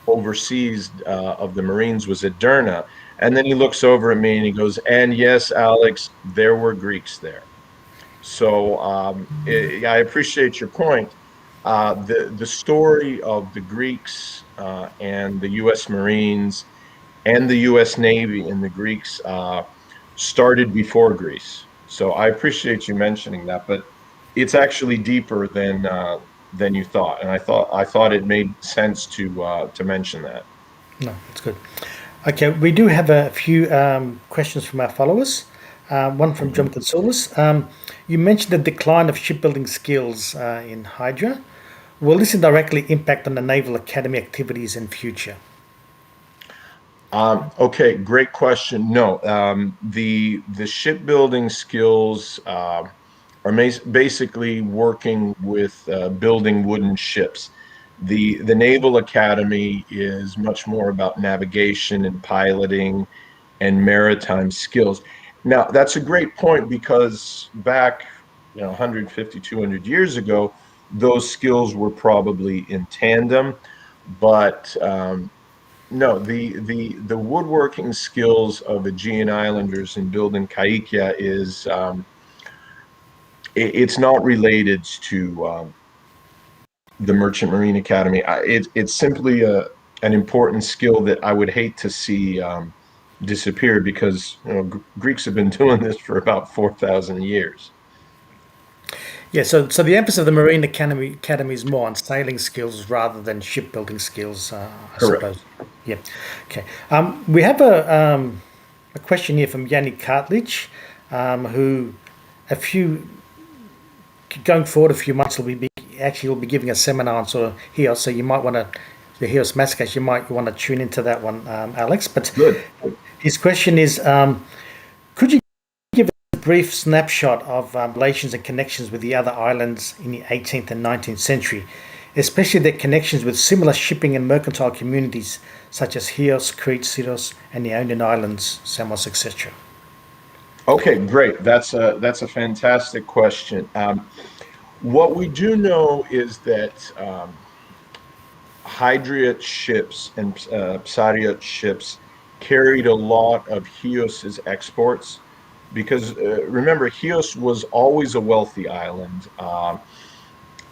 overseas of the Marines was at Derna. And then he looks over at me and he goes, "And yes, Alex, there were Greeks there." So I appreciate your point. The story of the Greeks and the U.S. Marines and the U.S. Navy and the Greeks started before Greece. So I appreciate you mentioning that, but it's actually deeper than you thought, and I thought it made sense to mention that. No, that's good. Okay, we do have a few questions from our followers. One from Jonathan Solace. You mentioned the decline of shipbuilding skills in Hydra. Will this indirectly impact on the Naval Academy activities in future? Okay, great question. No, the shipbuilding skills are basically working with building wooden ships. The Naval Academy is much more about navigation and piloting and maritime skills. Now, that's a great point because back, 150, 200 years ago, those skills were probably in tandem, but no, the woodworking skills of Aegean Islanders in building Kaikia is it's not related to the Merchant Marine Academy. It's simply an important skill that I would hate to see disappear because Greeks have been doing this for about 4,000 years. Yeah, so the emphasis of the Marine Academy is more on sailing skills rather than shipbuilding skills, I Correct. suppose. Yeah. Okay. We have a question here from Yannick Cartledge, who going forward a few months will be giving a seminar on sort of HEOS, so you might want to, the HEOS Massacre, you might want to tune into that one, Alex. But Good. His question is, could you give a brief snapshot of relations and connections with the other islands in the 18th and 19th century, especially their connections with similar shipping and mercantile communities such as Chios, Crete, Syros, and the Ionian Islands, Samos, etc.? Okay, great. That's a fantastic question. What we do know is that Hydriot ships and Psariot ships carried a lot of Chios's exports because remember, Chios was always a wealthy island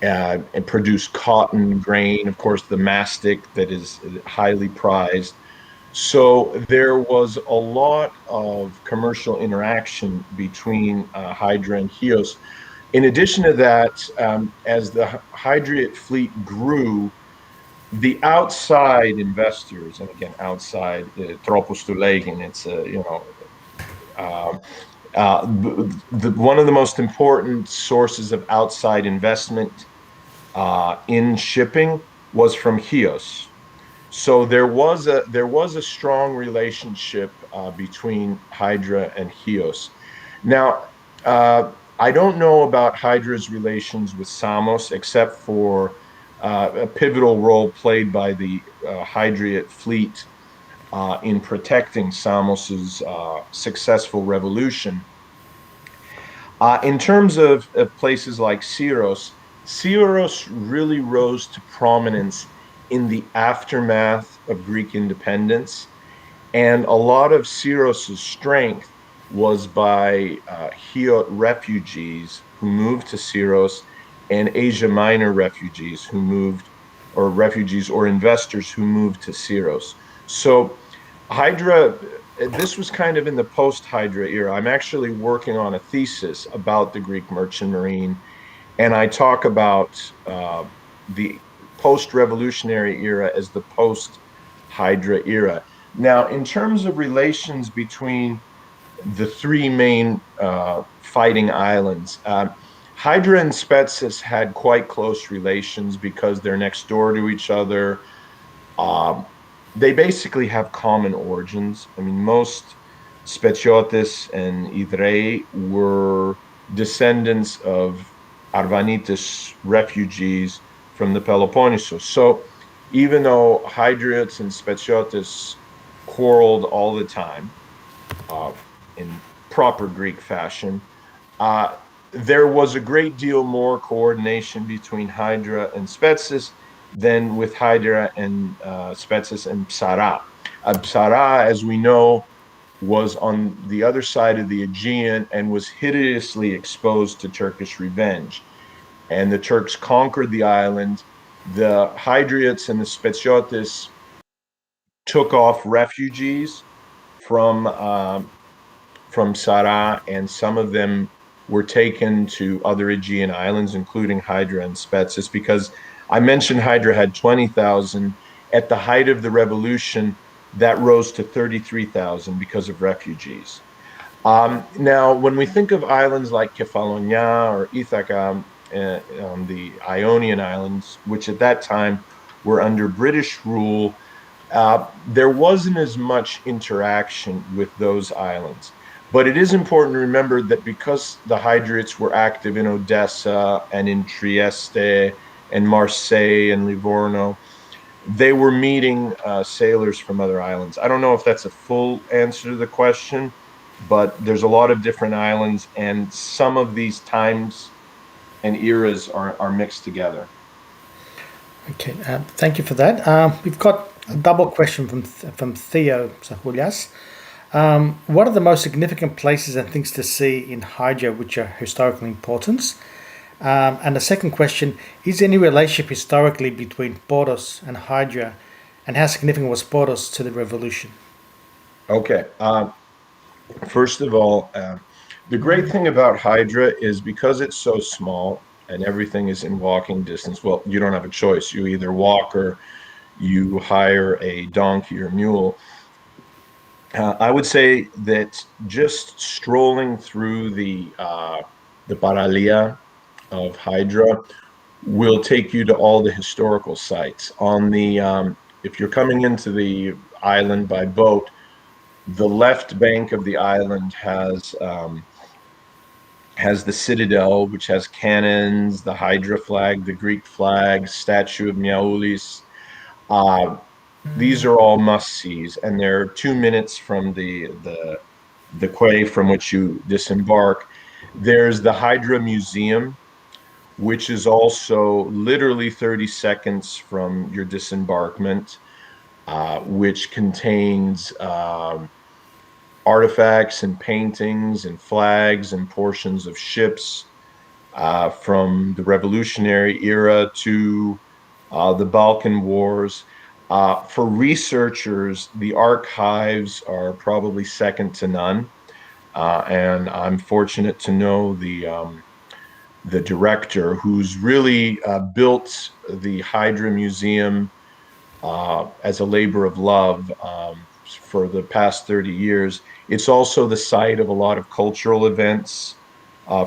and produced cotton, grain, of course, the mastic that is highly prized. So there was a lot of commercial interaction between Hydra and Chios. In addition to that, as the Hydriot fleet grew, the outside investors, and again, outside, tropos to legin, it's One of the most important sources of outside investment in shipping was from Chios. So there was a strong relationship between Hydra and Chios. Now, I don't know about Hydra's relations with Samos, except for a pivotal role played by the Hydriot fleet in protecting Samos's successful revolution. In terms of places like Syros, Syros really rose to prominence in the aftermath of Greek independence. And a lot of Syros's strength was by Hiot refugees who moved to Syros and Asia Minor refugees who moved, or refugees or investors who moved to Syros. So Hydra, this was kind of in the post-Hydra era. I'm actually working on a thesis about the Greek merchant marine, and I talk about the post-revolutionary era as the post-Hydra era. Now, in terms of relations between the three main fighting islands, Hydra and Spetses had quite close relations because they're next door to each other. Um, they basically have common origins. I mean, most Spetsiotes and Hydrei were descendants of Arvanites refugees from the Peloponnesus. So even though Hydriots and Spetsiotes quarreled all the time uh, in proper Greek fashion, uh, there was a great deal more coordination between Hydra and Spetses than with Hydra and Spetses and Psara. Psara, as we know, was on the other side of the Aegean and was hideously exposed to Turkish revenge. And the Turks conquered the island. The Hydriots and the Spetsiotes took off refugees from from Sara, and some of them were taken to other Aegean islands, including Hydra and Spetses, because I mentioned Hydra had 20,000. At the height of the revolution, that rose to 33,000 because of refugees. Now, when we think of islands like Kefalonia or Ithaca, the Ionian Islands, which at that time were under British rule, there wasn't as much interaction with those islands. But it is important to remember that because the Hydriots were active in Odessa and in Trieste and Marseille and Livorno, they were meeting sailors from other islands. I don't know if that's a full answer to the question, but there's a lot of different islands, and some of these times and eras are mixed together. Okay, thank you for that. We've got a double question from Theo Zahulias. What are the most significant places and things to see in Hydra which are historical importance? And the second question, is there any relationship historically between Poros and Hydra, and how significant was Poros to the revolution? Okay. First of all, the great thing about Hydra is because it's so small and everything is in walking distance. Well, you don't have a choice. You either walk or you hire a donkey or mule. I would say that just strolling through the Paralia of Hydra will take you to all the historical sites. On the if you're coming into the island by boat, the left bank of the island has the citadel, which has cannons, the Hydra flag, the Greek flag, statue of Miaulis. Uh, these are all must sees, and they're 2 minutes from the quay from which you disembark. There's the Hydra Museum, which is also literally 30 seconds from your disembarkment, which contains artifacts and paintings and flags and portions of ships from the Revolutionary era to the Balkan Wars. For researchers, the archives are probably second to none. And I'm fortunate to know the director who's really built the Hydra Museum as a labor of love. for the past 30 years. It's also the site of a lot of cultural events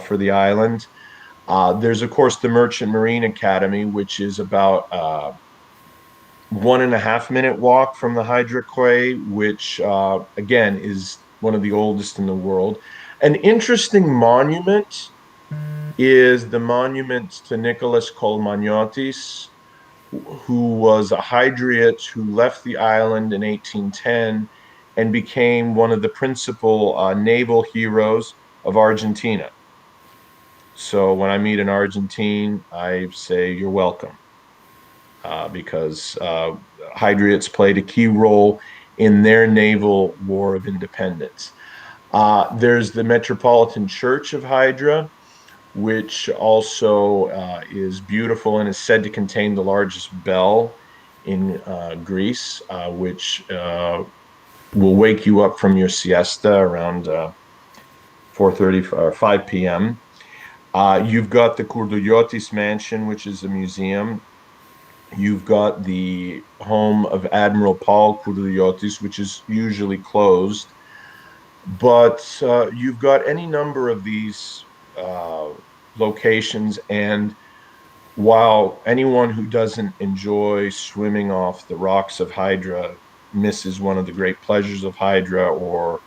for the island. There's, of course, the Merchant Marine Academy, which is about 1.5 minute walk from the Hydra Quay, which again is one of the oldest in the world. An interesting monument is the monument to Nicholas Colmagnotis, who was a Hydriot who left the island in 1810 and became one of the principal naval heroes of Argentina. So when I meet an Argentine, I say, "You're welcome," because Hydriots played a key role in their naval war of independence. There's the Metropolitan Church of Hydra, which also is beautiful and is said to contain the largest bell in Greece, which will wake you up from your siesta around 4:30 or 5 p.m. You've got the Hydriots Mansion, which is a museum. You've got the home of Admiral Paul Hydriots, which is usually closed. But you've got any number of these locations, and while anyone who doesn't enjoy swimming off the rocks of Hydra misses one of the great pleasures of Hydra, or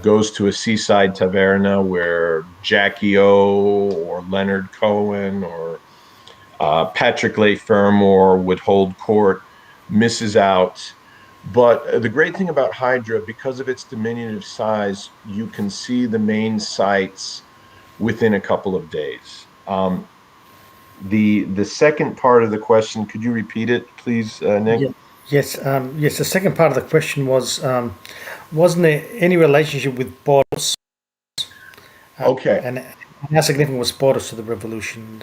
goes to a seaside taverna where Jackie O or Leonard Cohen or Patrick Leigh Fermor would hold court, misses out. But the great thing about Hydra, because of its diminutive size, you can see the main sites within a couple of days. The second part of the question, could you repeat it, please, Nick? Yeah. Yes. Yes. The second part of the question was, wasn't there any relationship with Boros? Okay. And how significant was Boros to the revolution?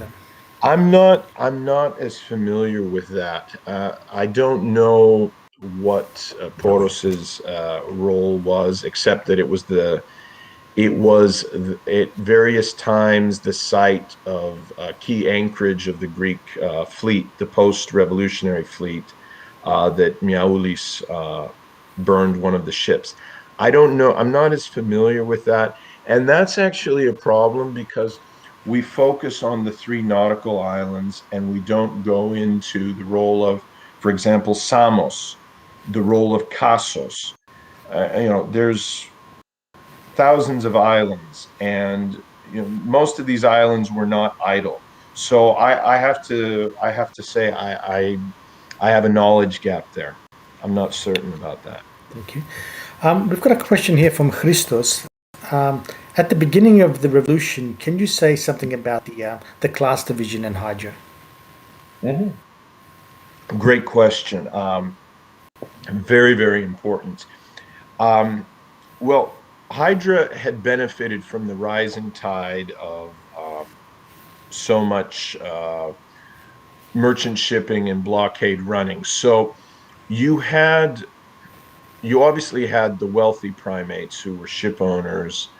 I'm not as familiar with that. I don't know what Poros's role was, except that it was at various times the site of key anchorage of the Greek fleet, the post-revolutionary fleet, that Miaoulis burned one of the ships. I don't know. I'm not as familiar with that. And that's actually a problem because we focus on the three nautical islands and we don't go into the role of, for example, Samos, the role of Kassos. There's thousands of islands, and most of these islands were not idle. So I have to say I have a knowledge gap there. I'm not certain about that. Thank you. We've got a question here from Christos. At the beginning of the revolution, can you say something about the class division in Hydra? Great question. Very, very important. Well, Hydra had benefited from the rising tide of so much merchant shipping and blockade running. So you obviously had the wealthy primates who were ship owners,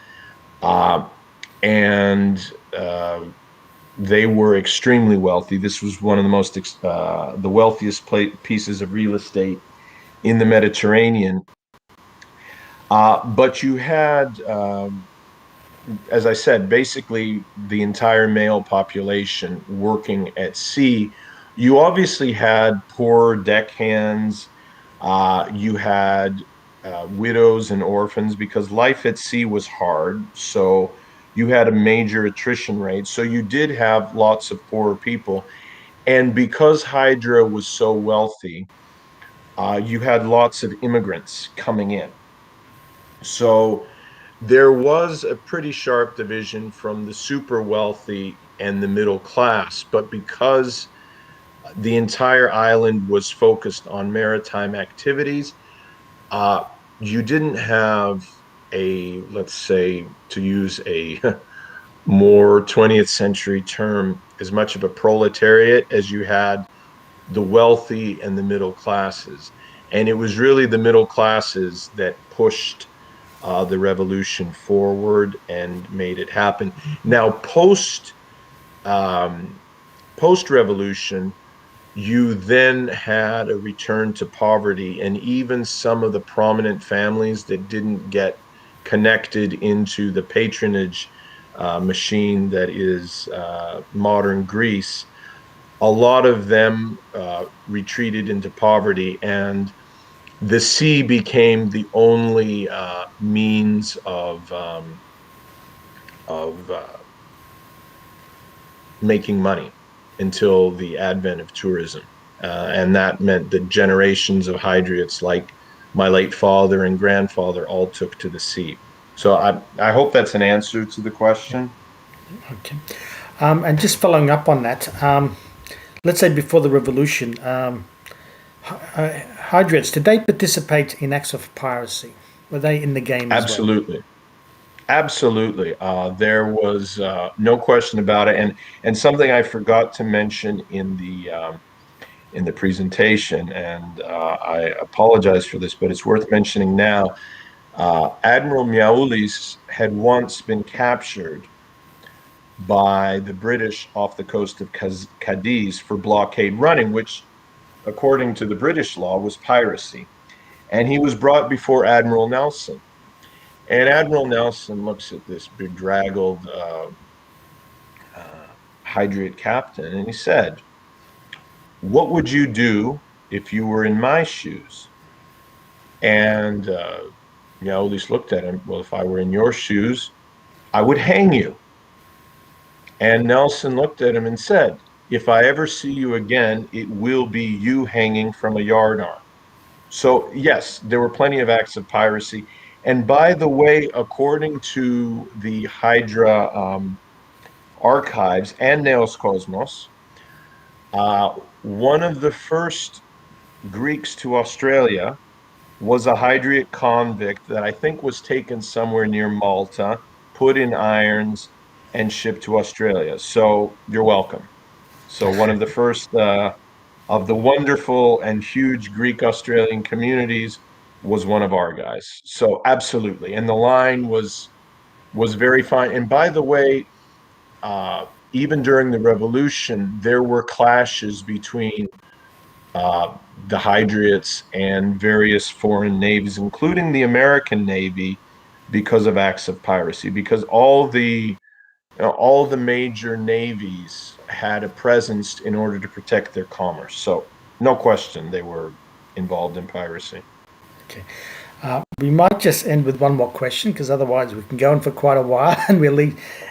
and they were extremely wealthy. This was one of the wealthiest pieces of real estate in the Mediterranean. But you had, as I said, basically the entire male population working at sea. You obviously had poor deckhands. You had widows and orphans because life at sea was hard. So you had a major attrition rate. So you did have lots of poorer people. And because Hydra was so wealthy, you had lots of immigrants coming in. So there was a pretty sharp division from the super wealthy and the middle class. But because the entire island was focused on maritime activities, you didn't have let's say, to use a more 20th century term, as much of a proletariat as you had the wealthy and the middle classes. And it was really the middle classes that pushed the revolution forward and made it happen. Now, post revolution, you then had a return to poverty, and even some of the prominent families that didn't get connected into the patronage machine that is modern Greece, a lot of them retreated into poverty, and the sea became the only means of making money until the advent of tourism. And that meant that generations of Hydriots, like my late father and grandfather, all took to the sea. So I hope that's an answer to the question. Okay. And just following up on that, let's say before the revolution, Hydriots, did they participate in acts of piracy? Were they in the game as well? Absolutely. Absolutely. There was no question about it. And something I forgot to mention in the presentation, and I apologize for this, but it's worth mentioning now. Admiral Miaoulis had once been captured by the British off the coast of Cadiz for blockade running, which, according to the British law, was piracy. And he was brought before Admiral Nelson. And Admiral Nelson looks at this bedraggled Hydriot captain and he said, "What would you do if you were in my shoes?" And Miaoulis looked at him, "Well, if I were in your shoes, I would hang you." And Nelson looked at him and said, "If I ever see you again, it will be you hanging from a yardarm." So, yes, there were plenty of acts of piracy. And by the way, according to the Hydra archives and Neos Cosmos, one of the first Greeks to Australia was a Hydriot convict that I think was taken somewhere near Malta, put in irons, and shipped to Australia. So you're welcome. So one of the first of the wonderful and huge Greek Australian communities was one of our guys. So absolutely, and the line was very fine. And by the way, even during the revolution, there were clashes between the Hydriots and various foreign navies, including the American Navy, because of acts of piracy. Because all the major navies had a presence in order to protect their commerce. So no question they were involved in piracy. Okay. We might just end with one more question because otherwise we can go on for quite a while and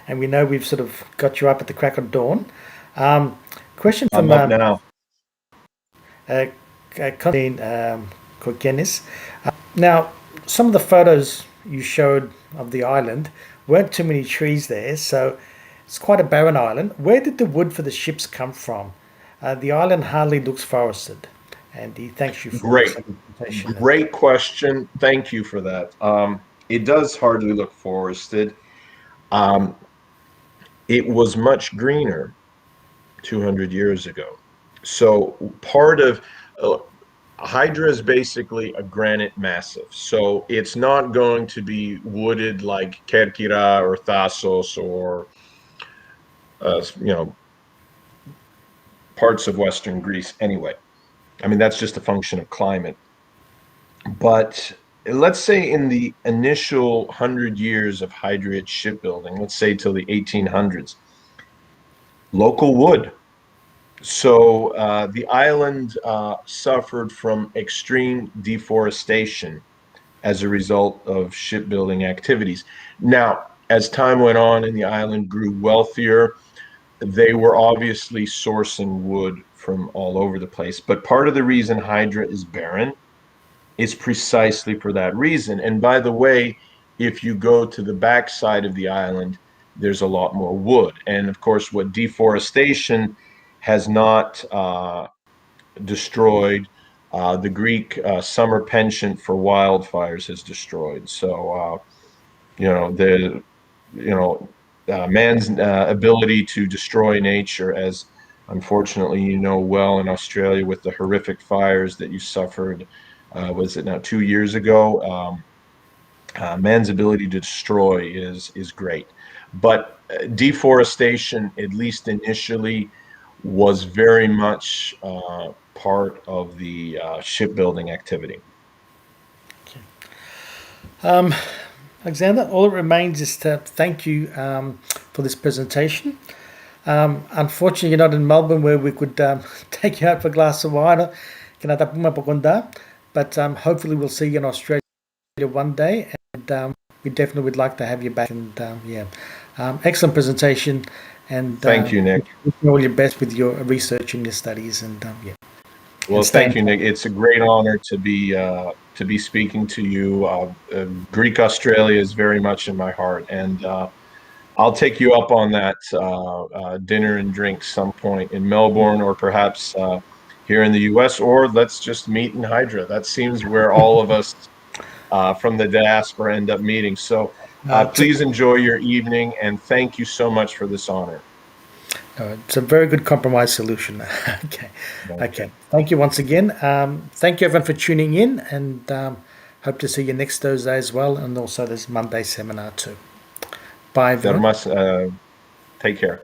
and we know we've sort of got you up at the crack of dawn. Question I'm from up now. Constantine Kourkenis. Now, some of the photos you showed of the island weren't too many trees there, so it's quite a barren island. Where did the wood for the ships come from? The island hardly looks forested, and he thanks you for Great, also the presentation. great question. Thank you for that. It does hardly look forested. Um, it was much greener 200 years ago. So part of Hydra is basically a granite massif. So it's not going to be wooded like Kerkira or Thasos or parts of Western Greece anyway. I mean, that's just a function of climate. But let's say in the initial 100 years of Hydriot shipbuilding, let's say till the 1800s, local wood. So the island suffered from extreme deforestation as a result of shipbuilding activities. Now, as time went on and the island grew wealthier, they were obviously sourcing wood from all over the place. But part of the reason Hydra is barren is precisely for that reason. And by the way, if you go to the backside of the island, there's a lot more wood. And of course, what deforestation has not destroyed, the Greek summer penchant for wildfires has destroyed. So, you know, the you know, man's ability to destroy nature, as unfortunately you know well in Australia with the horrific fires that you suffered. Was it now 2 years ago? Man's ability to destroy is great, but deforestation, at least initially, was very much part of the shipbuilding activity. Alexander, all it remains is to thank you for this presentation. Unfortunately, you're not in Melbourne where we could take you out for a glass of wine. But hopefully we'll see you in Australia one day, and we definitely would like to have you back. And excellent presentation, and thank you, Nick. All your best with your research and your studies, and Well, thank you, Nick. It's a great honor to be speaking to you. Greek Australia is very much in my heart, and I'll take you up on that dinner and drink some point in Melbourne, or perhaps here in the U.S., or let's just meet in Hydra. That seems where all of us from the diaspora end up meeting. So please enjoy your evening, and thank you so much for this honor. It's a very good compromise solution. Okay. Thank you once again. Thank you everyone for tuning in, and hope to see you next Thursday as well, and also this Monday seminar too. Bye, everyone. Take care.